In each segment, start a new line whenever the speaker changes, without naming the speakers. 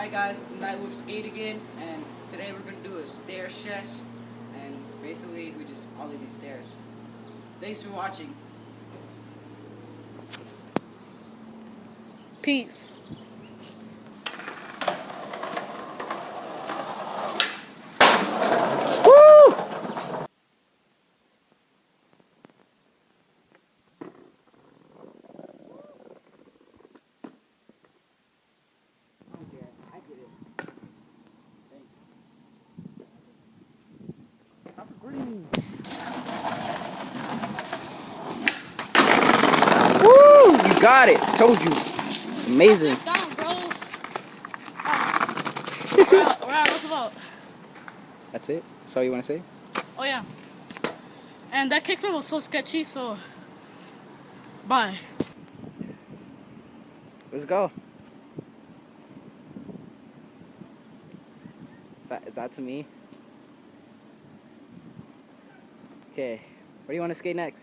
Hi guys, it's Night with Skate again, and today we're gonna do a stair sesh, and basically we just ollie these stairs. Thanks for watching.
Peace.
Woo! I get it. Thanks. Stop recording. Woo! You got it. Told you. Amazing.
Down, bro. Alright, what's about?
That's it? That's all you want to say?
Oh yeah. And that kickflip was so sketchy, so bye.
Let's go. Is that to me? Okay. Where do you want to skate next?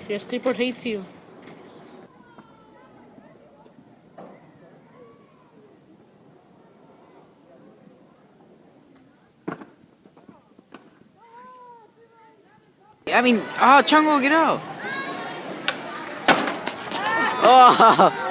Your skateboard hates you.
I mean, oh, Chungo, get out. Oh.